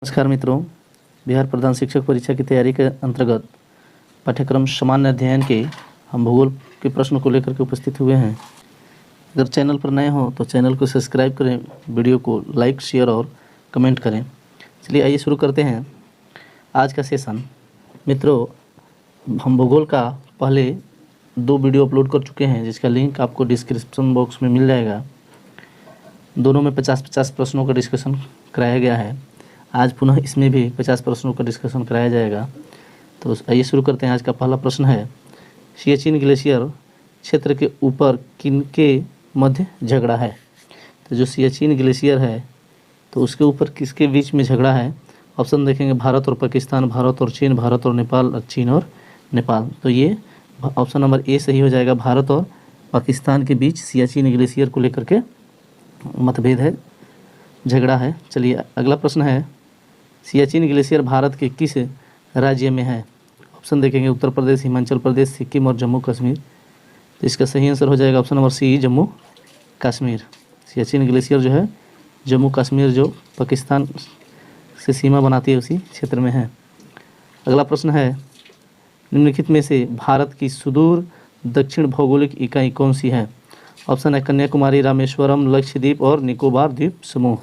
नमस्कार मित्रों, बिहार प्रधान शिक्षक परीक्षा की तैयारी के अंतर्गत पाठ्यक्रम सामान्य अध्ययन के हम भूगोल के प्रश्न को लेकर के उपस्थित हुए हैं। अगर चैनल पर नए हो तो चैनल को सब्सक्राइब करें, वीडियो को लाइक, शेयर और कमेंट करें। चलिए आइए शुरू करते हैं आज का सेशन। मित्रों, हम भूगोल का पहले 2 वीडियो अपलोड कर चुके हैं, जिसका लिंक आपको डिस्क्रिप्शन बॉक्स में मिल जाएगा। दोनों में 50-50 प्रश्नों का डिस्कशन कराया गया है। आज पुनः इसमें भी 50 प्रश्नों का डिस्कशन कराया जाएगा। तो आइए शुरू करते हैं। आज का पहला प्रश्न है, सियाचिन ग्लेशियर क्षेत्र के ऊपर किनके मध्य झगड़ा है। तो जो सियाचिन ग्लेशियर है तो उसके ऊपर किसके बीच में झगड़ा है। ऑप्शन देखेंगे भारत और पाकिस्तान, भारत और चीन, भारत और नेपाल, चीन और नेपाल। तो ये ऑप्शन नंबर ए सही हो जाएगा। भारत और पाकिस्तान के बीच सियाचिन ग्लेशियर को लेकर के मतभेद है, झगड़ा है। चलिए अगला प्रश्न है, सियाचिन ग्लेशियर भारत के किस राज्य में है। ऑप्शन देखेंगे उत्तर प्रदेश, हिमाचल प्रदेश, सिक्किम और जम्मू कश्मीर। तो इसका सही आंसर हो जाएगा option number C, Jammu Kashmir. Siachen glacier जो है जम्मू कश्मीर, जो पाकिस्तान से सीमा बनाती है, उसी क्षेत्र में है। अगला प्रश्न है, निम्नलिखित में से भारत की सुदूर दक्षिण भौगोलिक इकाई कौन सी है। ऑप्शन है कन्याकुमारी, रामेश्वरम, लक्षद्वीप और निकोबार द्वीप समूह।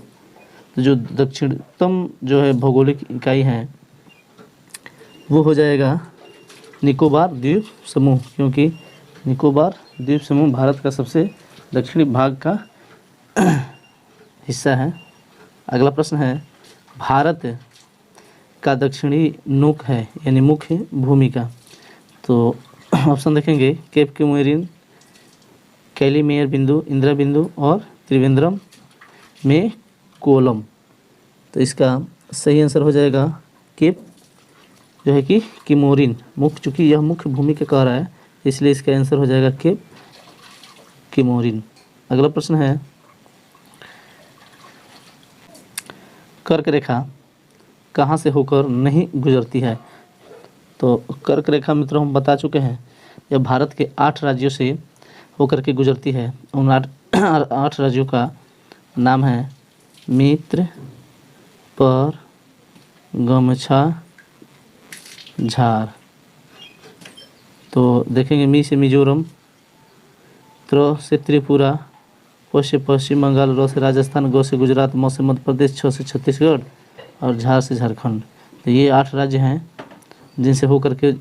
तो जो दक्षिणतम जो है भौगोलिक इकाई है वो हो जाएगा निकोबार द्वीप समूह, क्योंकि निकोबार द्वीप समूह भारत का सबसे दक्षिणी भाग का हिस्सा है। अगला प्रश्न है, भारत का दक्षिणी नोक है यानी मुख्य भूमिका। तो ऑप्शन देखेंगे केप केमोरिन, कैलीमेयर बिंदु, इंदिरा बिंदु और त्रिवेंद्रम में कोलम। तो इसका सही आंसर हो जाएगा केप जो है कि किमोरिन मुख्य, चूँकि यह मुख्य भूमिका कह रहा है इसलिए इसका आंसर हो जाएगा केप किमोरिन। अगला प्रश्न है, कर्क रेखा कहाँ से होकर नहीं गुजरती है। तो कर्क रेखा मित्रों हम बता चुके हैं, यह भारत के 8 राज्यों से होकर के गुजरती है। उन 8 राज्यों का नाम है मित्र, पर, गमछा, झार। तो देखेंगे मी से मिजोरम, त्र से त्रिपुरा, प से पश्चिम बंगाल, र से राजस्थान, ग से गुजरात, म से मध्य प्रदेश, छ से छत्तीसगढ़ और झार से झारखंड। तो ये 8 राज्य हैं जिनसे होकर के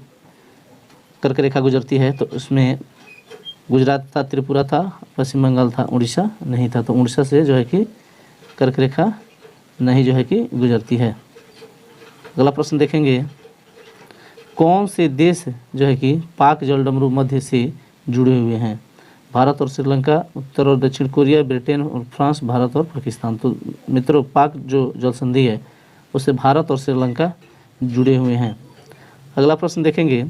कर्क रेखा गुजरती है। तो उसमें गुजरात था, त्रिपुरा था, पश्चिम बंगाल था, उड़ीसा नहीं था। तो उड़ीसा से जो है कि कर्क रेखा नहीं जो है कि गुजरती है। अगला प्रश्न देखेंगे, कौन से देश जो है कि पाक जलडमरू मध्य से जुड़े हुए हैं। भारत और श्रीलंका, उत्तर और दक्षिण कोरिया, ब्रिटेन और फ्रांस, भारत और पाकिस्तान। तो मित्रों पाक जो जल संधि है उससे भारत और श्रीलंका जुड़े हुए हैं। अगला प्रश्न देखेंगे,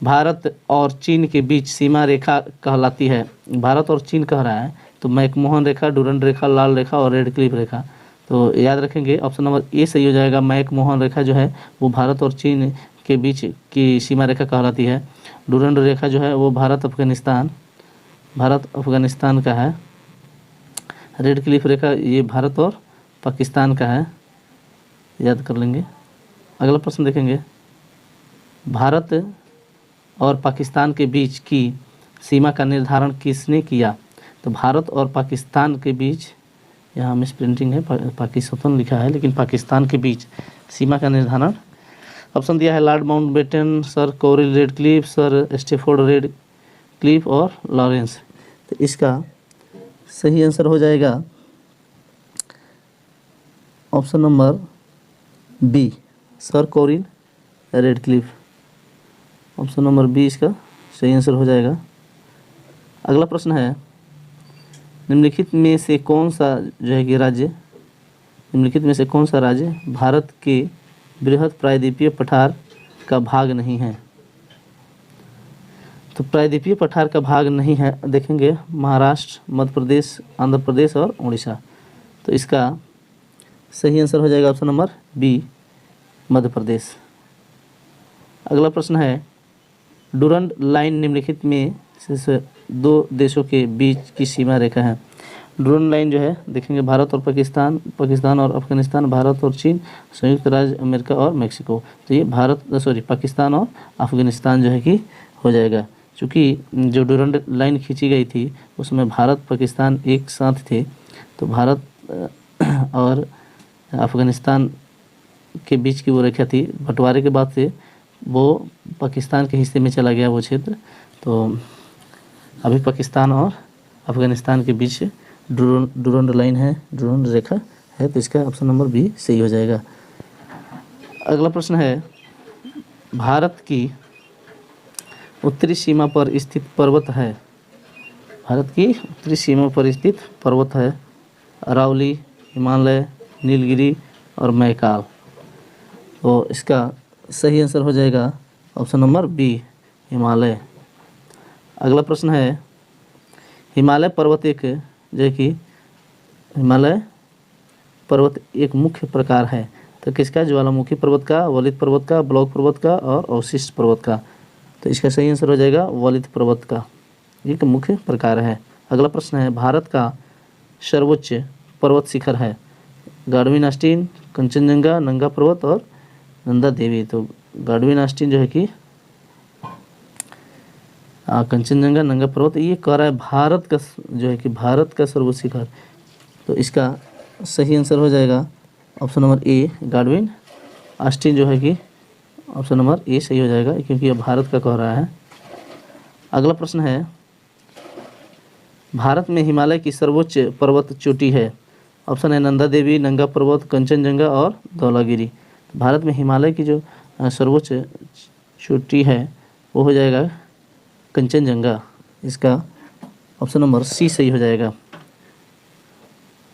भारत और चीन के बीच सीमा रेखा कहलाती है। भारत और चीन कह रहा है तो मैकमोहन रेखा, डूरंड रेखा, लाल रेखा और रेड क्लिफ रेखा। तो याद रखेंगे ऑप्शन नंबर ए सही हो जाएगा। मैकमोहन रेखा जो है वो भारत और चीन के बीच की सीमा रेखा कहलाती है। डूरंड रेखा जो है वो भारत अफगानिस्तान का है। रेड क्लिफ रेखा ये भारत और पाकिस्तान का है, याद कर लेंगे। अगला प्रश्न देखेंगे, भारत और पाकिस्तान के बीच की सीमा का निर्धारण किसने किया। तो भारत और पाकिस्तान के बीच, यहाँ मिस प्रिंटिंग है, पाकिस्तान लिखा है लेकिन पाकिस्तान के बीच सीमा का निर्धारण ऑप्शन दिया है Lord Mountbatten, sir Cyril Radcliffe, sir Stafford Radcliffe और लॉरेंस। तो इसका सही आंसर हो जाएगा option number B, sir Cyril Radcliffe. Option number B इसका सही आंसर हो जाएगा। अगला प्रश्न है, निम्नलिखित में से कौन सा जो है कि राज्य भारत के बृहद प्रायद्वीपीय पठार का भाग नहीं है। तो प्रायद्वीपीय पठार का भाग नहीं है देखेंगे महाराष्ट्र, मध्य प्रदेश, आंध्र प्रदेश और उड़ीसा। तो इसका सही आंसर हो जाएगा option number B, Madhya Pradesh. अगला प्रश्न है, डूरंड लाइन निम्नलिखित में से 2 देशों के बीच की सीमा रेखा है। ड्रोन लाइन जो है देखेंगे भारत और पाकिस्तान, पाकिस्तान और अफगानिस्तान, भारत और चीन, संयुक्त राज्य अमेरिका और मेक्सिको। तो ये पाकिस्तान और अफगानिस्तान जो है कि हो जाएगा। चूँकि जो ड्यूरंड लाइन खींची गई थी उसमें भारत पाकिस्तान एक साथ थे, तो भारत और अफगानिस्तान के बीच की वो रेखा थी, बंटवारे के बाद से वो पाकिस्तान के हिस्से में चला गया वो क्षेत्र। तो अभी पाकिस्तान और अफगानिस्तान के बीच ड्यूरंड लाइन है, ड्यूरंड रेखा है, तो इसका ऑप्शन नंबर बी सही हो जाएगा। अगला प्रश्न है, भारत की उत्तरी सीमा पर स्थित पर्वत है, भारत की उत्तरी सीमा पर स्थित पर्वत है अरावली, हिमालय, नीलगिरी और मैकाल। तो इसका सही आंसर हो जाएगा ऑप्शन नंबर बी, हिमालय। अगला प्रश्न है, हिमालय पर्वत एक जो है कि हिमालय पर्वत एक मुख्य प्रकार है, तो किसका? ज्वालामुखी पर्वत का, वलित पर्वत का, ब्लॉक पर्वत का और अवशिष्ट पर्वत का। तो इसका सही आंसर हो जाएगा वलित पर्वत का, एक मुख्य प्रकार है। अगला प्रश्न है, भारत का सर्वोच्च पर्वत शिखर है गार्डविन आस्टीन, कंचनजंगा, नंगा पर्वत और नंदा देवी। तो गार्डविन आस्टीन जो है कि कंचनजंगा, नंगा पर्वत, ये कह रहा है भारत का जो है कि भारत का सर्वोच्च शिखर। तो इसका सही आंसर हो जाएगा option number A, Godwin Austin जो है कि ऑप्शन नंबर ए सही हो जाएगा, क्योंकि यह भारत का कह रहा है। अगला प्रश्न है, भारत में हिमालय की सर्वोच्च पर्वत चोटी है, ऑप्शन है नंदा देवी, नंगा पर्वत, कंचनजंगा और धौलागिरी। भारत में हिमालय की जो सर्वोच्च चोटी है वो हो जाएगा कंचनजंगा, इसका ऑप्शन नंबर सी सही हो जाएगा।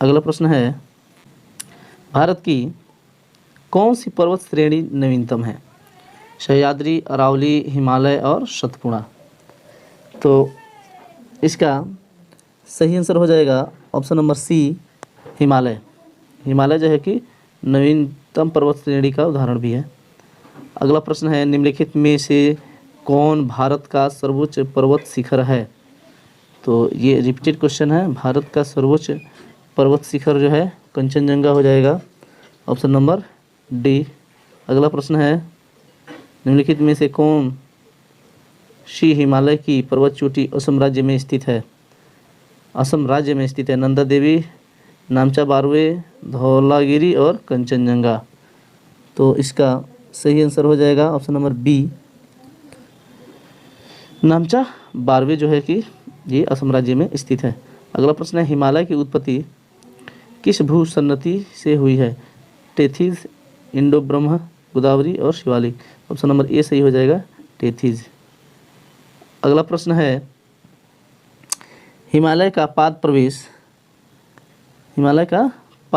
अगला प्रश्न है, भारत की कौन सी पर्वत श्रेणी नवीनतम है? सह्याद्री, अरावली, हिमालय और सतपुड़ा। तो इसका सही आंसर हो जाएगा option number C, Himalaya. Himalaya जो है कि नवीनतम पर्वत श्रेणी का उदाहरण भी है। अगला प्रश्न है, निम्नलिखित में से कौन भारत का सर्वोच्च पर्वत शिखर है? तो ये रिपीटेड क्वेश्चन है। भारत का सर्वोच्च पर्वत शिखर जो है कंचनजंगा हो जाएगा, ऑप्शन नंबर डी। अगला प्रश्न है, निम्नलिखित में से कौन सी हिमालय की पर्वत चोटी असम राज्य में स्थित है? असम राज्य में स्थित है नंदा देवी, नामचा बारवे, धौलागिरी और कंचनजंगा। तो इसका सही आंसर हो जाएगा ऑप्शन नंबर बी, नामचा बारवे जो है कि ये असम राज्य में स्थित है। अगला प्रश्न है, हिमालय की उत्पत्ति किस भूसन्नति से हुई है? टेथिस, इंडो ब्रह्म, गोदावरी और शिवालिक। ऑप्शन नंबर ए सही हो जाएगा, टेथिस। अगला प्रश्न है, हिमालय का पाद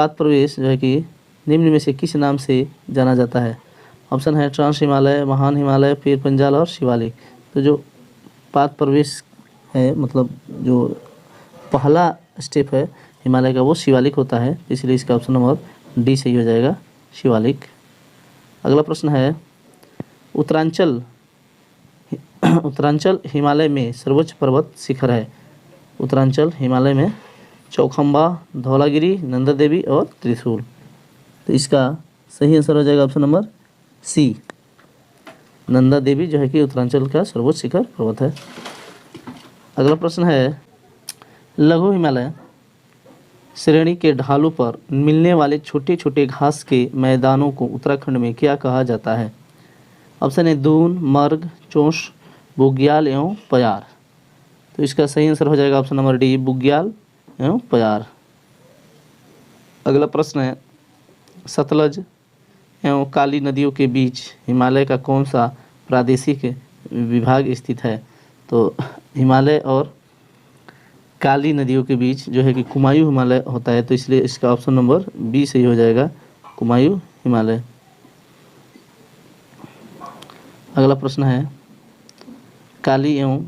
प्रवेश जो है कि निम्न में से किस नाम से जाना जाता है? ऑप्शन है ट्रांस हिमालय, महान हिमालय, फिर पंजाल और शिवालिक। तो जो पाद प्रवेश है, मतलब जो पहला स्टेप है हिमालय का, वो शिवालिक होता है, इसलिए इसका ऑप्शन नंबर डी सही हो जाएगा, शिवालिक। अगला प्रश्न है, उत्तरांचल हिमालय में सर्वोच्च पर्वत शिखर है। उत्तरांचल हिमालय में चौखंबा, धौलागिरी, नंदा देवी और त्रिशूल। तो इसका सही आंसर हो जाएगा ऑप्शन नंबर सी, नंदा देवी जो है कि उत्तरांचल का सर्वोच्च शिखर पर्वत है। अगला प्रश्न है, लघु हिमालय श्रेणी के ढालों पर मिलने वाले छोटे छोटे घास के मैदानों को उत्तराखंड में क्या कहा जाता है? ऑप्शन है दून, मर्ग, चोंस, बुग्याल एवं प्यार। तो इसका सही आंसर हो जाएगा ऑप्शन नंबर डी, बुग्याल एवं प्यार। अगला प्रश्न है, सतलज एवं काली नदियों के बीच हिमालय का कौन सा प्रादेशिक विभाग स्थित है? तो हिमालय और काली नदियों के बीच जो है कि कुमायूं हिमालय होता है, तो इसलिए इसका ऑप्शन नंबर बी सही हो जाएगा, कुमायूं हिमालय। अगला प्रश्न है, काली एवं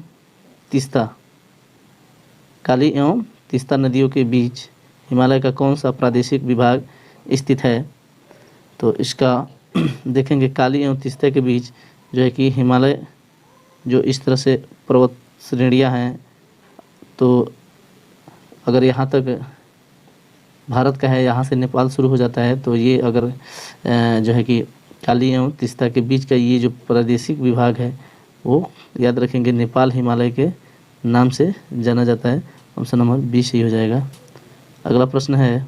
तीस्ता नदियों के बीच हिमालय का कौन सा प्रादेशिक विभाग स्थित है? तो इसका देखेंगे, काली एवं तीस्ता के बीच जो है कि हिमालय जो इस तरह से पर्वत श्रेणियाँ हैं, तो अगर यहाँ तक भारत का है, यहाँ से नेपाल शुरू हो जाता है, तो ये अगर जो है कि काली एवं तीस्ता के बीच का ये जो प्रादेशिक विभाग है वो याद रखेंगे नेपाल हिमालय के नाम से जाना जाता है। ऑप्शन नंबर बी सही हो जाएगा। अगला प्रश्न है,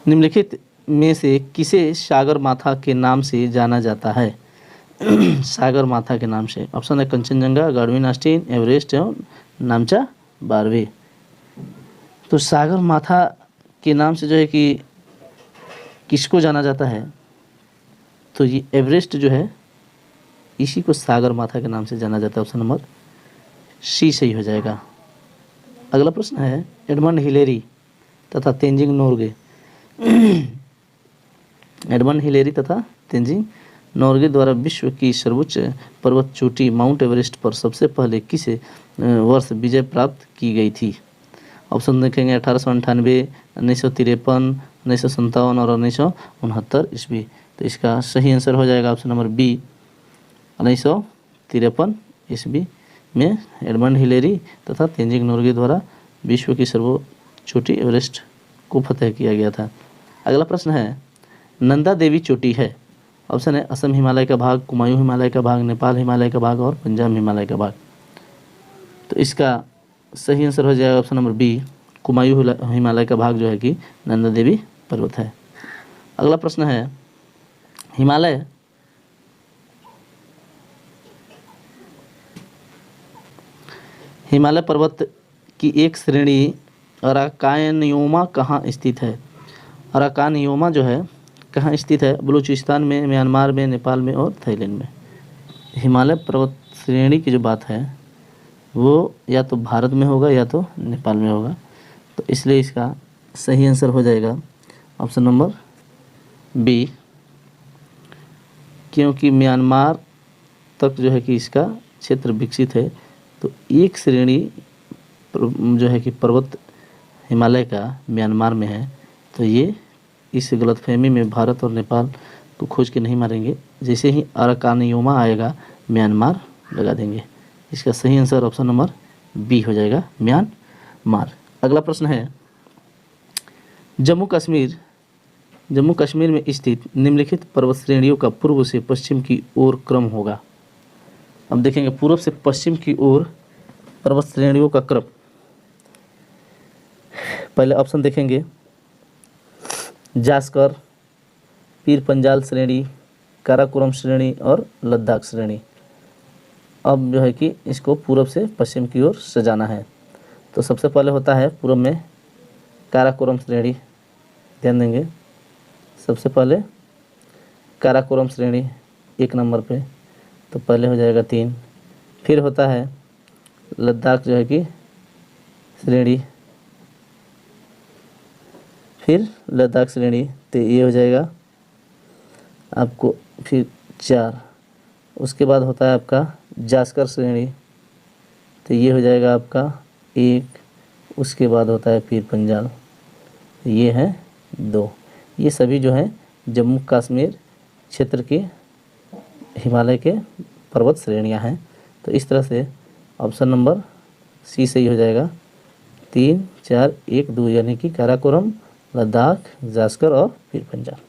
निम्नलिखित में से किसे सागर माथा के नाम से जाना जाता है? सागर माथा के नाम से। ऑप्शन है कंचनजंगा, गाडविन आस्टीन, एवरेस्ट एवं नामचा बारवे। तो सागर माथा के नाम से जो है कि किसको जाना जाता है? तो ये एवरेस्ट जो है इसी को सागर माथा के नाम से जाना जाता है। ऑप्शन नंबर सी सही हो जाएगा। अगला प्रश्न है, एडमंड हिलेरी तथा तेंजिंग नोर्गे एडमंड हिलेरी तथा तेंजिंग नोर्गे द्वारा विश्व की सर्वोच्च पर्वत चोटी माउंट एवरेस्ट पर सबसे पहले किस वर्ष विजय प्राप्त की गई थी? ऑप्शन देखेंगे 1898, 1953, 1957 और 1969 ईस्वी। तो इसका सही आंसर हो जाएगा ऑप्शन नंबर बी 1953 ईस्वी में एडमंड हिलेरी तथा तेंजिंग नोर्गे द्वारा विश्व की सर्वोच्च चोटी एवरेस्ट को फतह किया गया था। अगला प्रश्न है, नंदा देवी चोटी है। ऑप्शन है असम हिमालय का भाग, कुमायूं हिमालय का भाग, नेपाल हिमालय का भाग और पंजाब हिमालय का भाग। तो इसका सही आंसर हो जाएगा option number B Kumaon Himalaya का भाग जो है कि नंदा देवी पर्वत है। अगला प्रश्न है, हिमालय पर्वत की एक श्रेणी अराकानयोमा कहाँ स्थित है? अराकानयोमा जो है कहाँ स्थित है? बलूचिस्तान में, म्यांमार में, नेपाल में और थाईलैंड में। हिमालय पर्वत श्रेणी की जो बात है वो या तो भारत में होगा या तो नेपाल में होगा। तो इसलिए इसका सही आंसर हो जाएगा ऑप्शन नंबर बी, क्योंकि म्यांमार तक जो है कि इसका क्षेत्र विकसित है। तो एक श्रेणी जो है कि पर्वत हिमालय का म्यांमार में है। तो ये इस गलतफहमी में भारत और नेपाल को खोज के नहीं मारेंगे। जैसे ही अराकानयोमा आएगा म्यांमार लगा देंगे। इसका सही आंसर ऑप्शन नंबर बी हो जाएगा, म्यांमार। अगला प्रश्न है, जम्मू कश्मीर में स्थित निम्नलिखित पर्वत श्रेणियों का पूर्व से पश्चिम की ओर क्रम होगा। अब देखेंगे पूर्व से पश्चिम की ओर पर्वत श्रेणियों का क्रम। पहले ऑप्शन देखेंगे जास्कर, पीर पंजाल श्रेणी, काराकोरम श्रेणी और लद्दाख श्रेणी। अब जो है कि इसको पूर्व से पश्चिम की ओर सजाना है। तो सबसे पहले होता है पूर्व में काराकोरम श्रेणी, ध्यान देंगे। सबसे पहले काराकोरम श्रेणी 1 नंबर पे, तो पहले हो जाएगा 3। फिर होता है लद्दाख जो है कि श्रेणी, फिर लद्दाख श्रेणी, तो ये हो जाएगा आपको फिर 4। उसके बाद होता है आपका जास्कर श्रेणी, तो ये हो जाएगा आपका 1। उसके बाद होता है पीर पंजाल, ये है 2। ये सभी जो है जम्मू कश्मीर क्षेत्र के हिमालय के पर्वत श्रेणियां हैं। तो इस तरह से ऑप्शन नंबर सी सही हो जाएगा। 3, 4, 1, 2 यानी कि काराकोरम, लद्दाख, जास्कर और पीर पंजाल।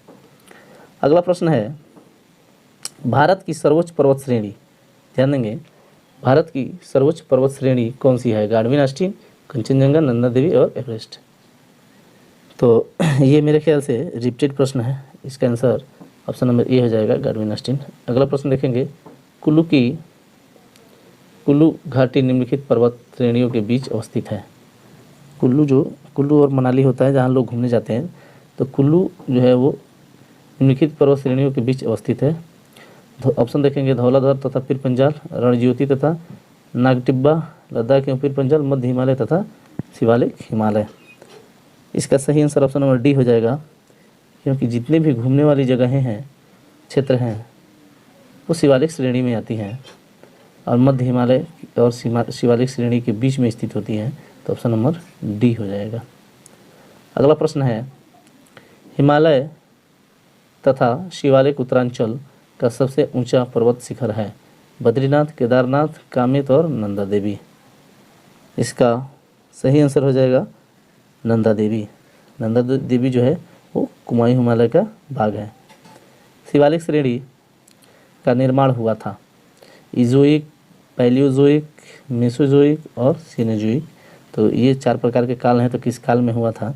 अगला प्रश्न है, भारत की सर्वोच्च पर्वत श्रेणी, ध्यान देंगे, भारत की सर्वोच्च पर्वत श्रेणी कौन सी है? गाडविन आस्टीन, कंचनजंगा, नंदा देवी और एवरेस्ट। तो ये मेरे ख्याल से रिपीटेड प्रश्न है। इसका आंसर ऑप्शन नंबर ए हो जाएगा, गाडविन आस्टीन। अगला प्रश्न देखेंगे, कुल्लू घाटी निम्नलिखित पर्वत श्रेणियों के बीच अवस्थित है। कुल्लू और मनाली होता है जहाँ लोग घूमने जाते हैं। तो कुल्लू जो है वो निम्नलिखित पर्वत श्रेणियों के बीच अवस्थित है। ऑप्शन देखेंगे धौलाधार तथा पीर पंजाल, रणज्योति तथा नागटिब्बा, लद्दाख एवं पीर पंजाल, मध्य हिमालय तथा शिवालिक हिमालय। इसका सही आंसर ऑप्शन नंबर डी हो जाएगा, क्योंकि जितने भी घूमने वाली जगहें हैं, क्षेत्र हैं, वो शिवालिक श्रेणी में आती हैं और मध्य हिमालय और शिवालिक श्रेणी के बीच में स्थित होती हैं। तो ऑप्शन नंबर डी हो जाएगा। अगला प्रश्न है, हिमालय तथा शिवालिक उत्तरांचल का सबसे ऊंचा पर्वत शिखर है? बद्रीनाथ, केदारनाथ, कामेत और नंदा देवी। इसका सही आंसर हो जाएगा नंदा देवी। नंदा देवी जो है वो कुमाऊं हिमालय का भाग है। शिवालिक श्रेणी का निर्माण हुआ था इजोइक, पैलियोजोइक, मेसोजोइक और सीनोजोइक। तो ये 4 प्रकार के काल हैं, तो किस काल में हुआ था?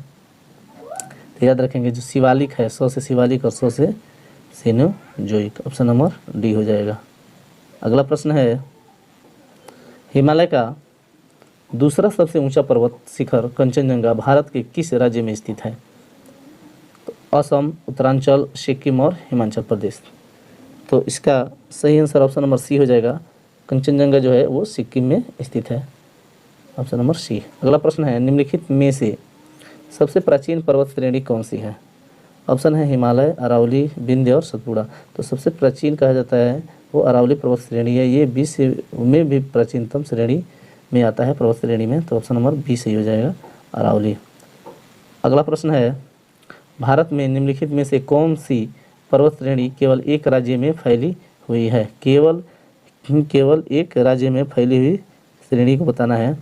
तो याद रखेंगे जो शिवालिक है 100 से शिवालिक और 100 से सीनोजोइक। ऑप्शन नंबर डी हो जाएगा। अगला प्रश्न है, हिमालय का दूसरा सबसे ऊंचा पर्वत शिखर कंचनजंगा भारत के किस राज्य में स्थित है? तो असम, उत्तरांचल, सिक्किम और हिमाचल प्रदेश। तो इसका सही आंसर ऑप्शन नंबर सी हो जाएगा। कंचनजंगा जो है वो सिक्किम में स्थित है। Option number C. अगला प्रश्न है, निम्नलिखित में से सबसे प्राचीन पर्वत श्रेणी कौन सी है? ऑप्शन है हिमालय, अरावली, विंध्य और सतपुड़ा। तो सबसे प्राचीन कहा जाता है वो अरावली पर्वत श्रेणी है। ये विश्व में भी प्राचीनतम श्रेणी में आता है, पर्वत श्रेणी में। तो ऑप्शन नंबर बी सही हो जाएगा, अरावली। अगला प्रश्न है, भारत में निम्नलिखित में से कौन सी पर्वत श्रेणी केवल एक राज्य में फैली हुई है? केवल एक राज्य में फैली हुई श्रेणी को बताना है।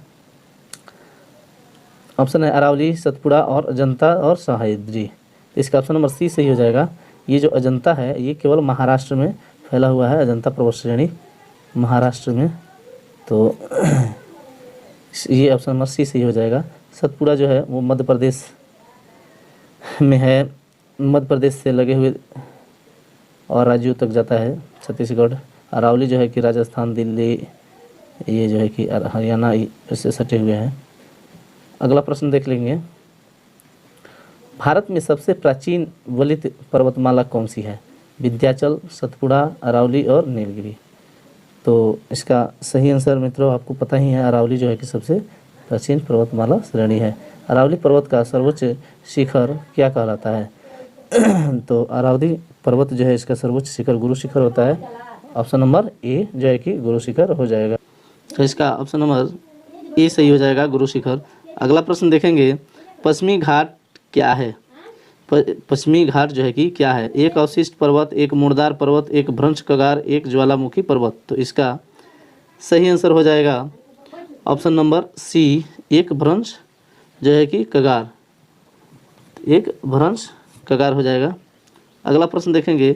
ऑप्शन है अरावली, सतपुड़ा और अजंता और सह्याद्री। इसका ऑप्शन नंबर सी सही हो जाएगा। ये जो अजंता है ये केवल महाराष्ट्र में फैला हुआ है, अजंता पर्वत श्रेणी महाराष्ट्र में। तो ये ऑप्शन नंबर सी सही हो जाएगा। सतपुड़ा जो है वो मध्य प्रदेश में है, मध्य प्रदेश से लगे हुए और राज्यों तक जाता है, छत्तीसगढ़। अरावली जो है कि राजस्थान, दिल्ली, ये जो है कि हरियाणा इससे सटे हुए हैं। अगला प्रश्न देख लेंगे, भारत में सबसे प्राचीन वलित पर्वतमाला कौन सी है? विंध्याचल, सतपुड़ा, अरावली और नीलगिरी। तो इसका सही आंसर मित्रों आपको पता ही है, अरावली जो है कि सबसे प्राचीन पर्वतमाला श्रेणी है। अरावली पर्वत का सर्वोच्च शिखर क्या कहलाता है? तो अरावली पर्वत जो है इसका सर्वोच्च शिखर गुरु शिखर होता है। ऑप्शन नंबर ए जो है कि गुरु शिखर हो जाएगा। तो इसका ऑप्शन नंबर ए सही हो जाएगा, गुरु शिखर। अगला प्रश्न देखेंगे, पश्चिमी घाट क्या है? पश्चिमी घाट जो है कि क्या है? एक अवशिष्ट पर्वत, एक मुर्दार पर्वत, एक भ्रंश कगार, एक ज्वालामुखी पर्वत। तो इसका सही आंसर हो जाएगा ऑप्शन नंबर सी, एक भ्रंश जो है कि कगार, एक भ्रंश कगार हो जाएगा। अगला प्रश्न देखेंगे,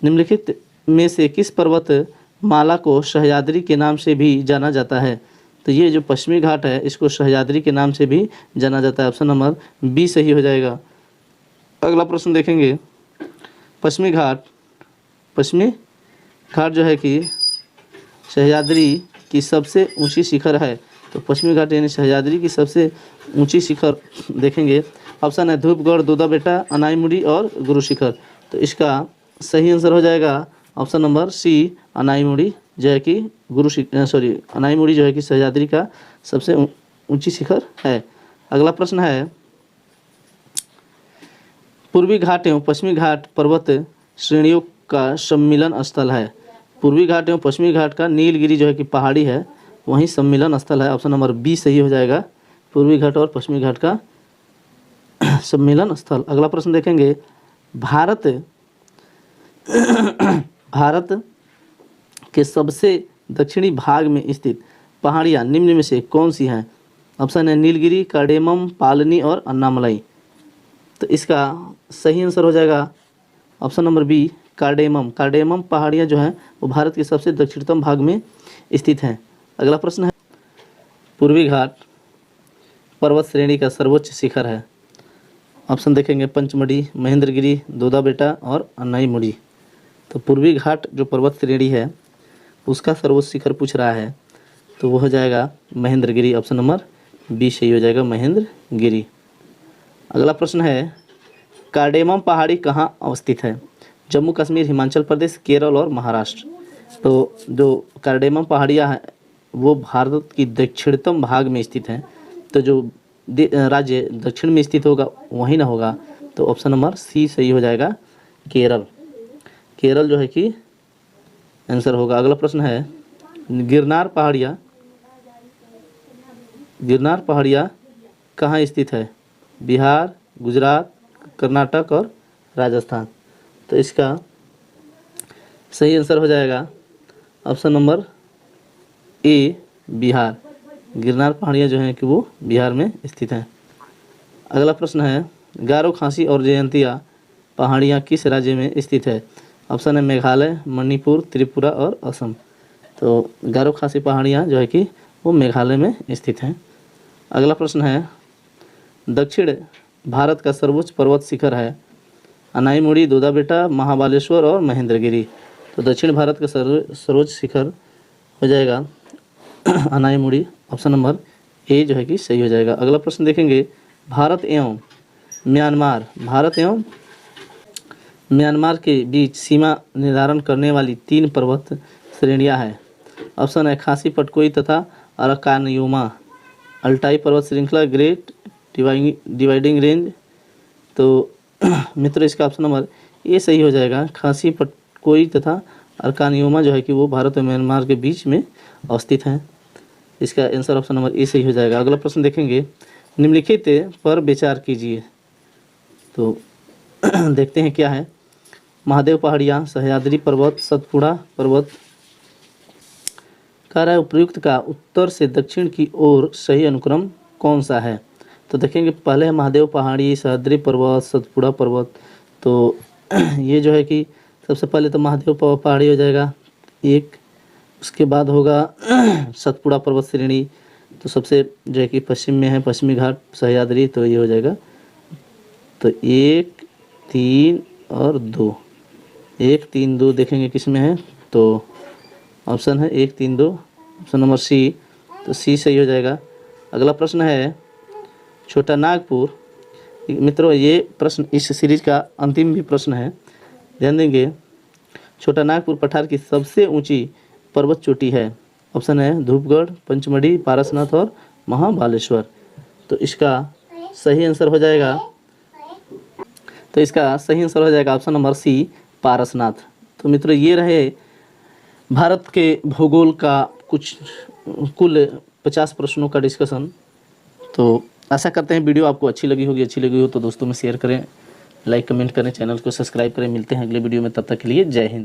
निम्नलिखित में से किस पर्वत माला को सह्याद्री के नाम से भी जाना जाता है? तो ये जो पश्चिमी घाट है इसको सह्याद्री के नाम से भी जाना जाता है। ऑप्शन नंबर बी सही हो जाएगा। अगला प्रश्न देखेंगे, पश्चिमी घाट जो है कि सह्याद्री की सबसे ऊंची शिखर है। तो पश्चिमी घाट यानी सह्याद्री की सबसे ऊंची शिखर देखेंगे। ऑप्शन है धूपगढ़, दोदाबेटा, अनाईमुड़ी और गुरु शिखर। तो इसका सही आंसर हो जाएगा ऑप्शन नंबर सी, अनाईमुड़ी जो है कि अनाईमुड़ी जो है कि सह्याद्री का सबसे ऊंची शिखर है। अगला प्रश्न है, पूर्वी घाट एवं पश्चिमी घाट पर्वत श्रेणियों का सम्मिलन स्थल है। पूर्वी घाट एवं पश्चिमी घाट का नीलगिरी जो है कि पहाड़ी है, वहीं सम्मिलन स्थल है। ऑप्शन नंबर बी सही हो जाएगा, पूर्वी घाट और पश्चिमी घाट का सम्मिलन स्थल। अगला प्रश्न देखेंगे, भारत के सबसे दक्षिणी भाग में स्थित पहाड़ियाँ निम्न में से कौन सी हैं? ऑप्शन है नीलगिरी, कार्डेमम, पालनी और अन्नामलाई। तो इसका सही आंसर हो जाएगा option number B, cardamom. Cardamom पहाड़ियाँ जो हैं वो भारत के सबसे दक्षिणतम भाग में स्थित हैं। अगला प्रश्न है, पूर्वी घाट पर्वत श्रेणी का सर्वोच्च शिखर है। ऑप्शन देखेंगे पंचमढ़ी, महेंद्रगिरी, दोदाबेटा और अन्नाईमुड़ी। तो पूर्वी घाट जो पर्वत श्रेणी है उसका सर्वोच्च शिखर पूछ रहा है, तो वो हो जाएगा महेंद्रगिरी। ऑप्शन नंबर बी सही हो जाएगा, महेंद्रगिरी। अगला प्रश्न है, कार्डेमम पहाड़ी कहाँ अवस्थित है? जम्मू कश्मीर, हिमाचल प्रदेश, केरल और महाराष्ट्र। तो जो कार्डेमम पहाड़ियाँ हैं वो भारत की दक्षिणतम भाग में स्थित हैं। तो जो राज्य दक्षिण में स्थित होगा वहीं ना होगा, तो ऑप्शन नंबर सी सही हो जाएगा, केरल। केरल जो है कि आंसर होगा। अगला प्रश्न है, गिरनार पहाड़ियाँ कहाँ स्थित है? बिहार, गुजरात, कर्नाटक और राजस्थान। तो इसका सही आंसर हो जाएगा option number A, Bihar. Girnar पहाड़ियाँ जो हैं कि वो बिहार में स्थित हैं। अगला प्रश्न है, गारो खासी और जयंतिया पहाड़ियाँ किस राज्य में स्थित है? ऑप्शन है मेघालय, मणिपुर, त्रिपुरा और असम। तो गारो खासी पहाड़ियाँ जो है कि वो मेघालय में स्थित हैं। अगला प्रश्न है, दक्षिण भारत का सर्वोच्च पर्वत शिखर है? अनाईमुड़ी, दोदाबेटा, महाबालेश्वर और महेंद्रगिरी। तो दक्षिण भारत का सर्वोच्च शिखर हो जाएगा अनाईमुड़ी। ऑप्शन नंबर ए जो है कि सही हो जाएगा। अगला प्रश्न देखेंगे, भारत एवं म्यांमार के बीच सीमा निर्धारण करने वाली 3 पर्वत श्रेणियां हैं। ऑप्शन है खासी पटकोई तथा अराकानयुमा, अल्टाई पर्वत श्रृंखला, ग्रेट डिवाइडिंग रेंज। तो मित्र इसका ऑप्शन नंबर ए सही हो जाएगा। खासी पटकोई तथा अराकानयुमा जो है कि वो भारत और म्यांमार के बीच में अवस्थित हैं। इसका आंसर ऑप्शन नंबर ए सही हो जाएगा। अगला प्रश्न देखेंगे, निम्नलिखित पर विचार कीजिए। तो देखते हैं क्या है। महादेव पहाड़ियाँ, सह्याद्री पर्वत, सतपुड़ा पर्वत। कह रहा है उपयुक्त का उत्तर से दक्षिण की ओर सही अनुक्रम कौन सा है? तो देखेंगे, पहले है महादेव पहाड़ी, सह्याद्री पर्वत, सतपुड़ा पर्वत। तो ये जो है कि सबसे पहले तो महादेव पहाड़ी हो जाएगा एक, उसके बाद होगा सतपुड़ा पर्वत श्रेणी। तो सबसे जो है कि पश्चिम में है पश्चिमी घाट सह्याद्री, तो ये हो जाएगा तो 1, 3 और 2। 1, 3, 2 देखेंगे किस में है, तो ऑप्शन है 1, 3, 2, ऑप्शन नंबर सी। तो सी सही हो जाएगा। अगला प्रश्न है, छोटा नागपुर। मित्रों ये प्रश्न इस सीरीज का अंतिम भी प्रश्न है, ध्यान देंगे। छोटा नागपुर पठार की सबसे ऊंची पर्वत चोटी है? ऑप्शन है धूपगढ़, पंचमढ़ी, पारसनाथ और महाबालेश्वर। तो इसका सही आंसर हो जाएगा ऑप्शन नंबर सी, पारसनाथ। तो मित्रों ये रहे भारत के भूगोल का कुल 50 प्रश्नों का डिस्कशन। तो आशा करते हैं वीडियो आपको अच्छी लगी हो तो दोस्तों में शेयर करें, लाइक कमेंट करें, चैनल को सब्सक्राइब करें। मिलते हैं अगले वीडियो में, तब तक के लिए जय हिंद।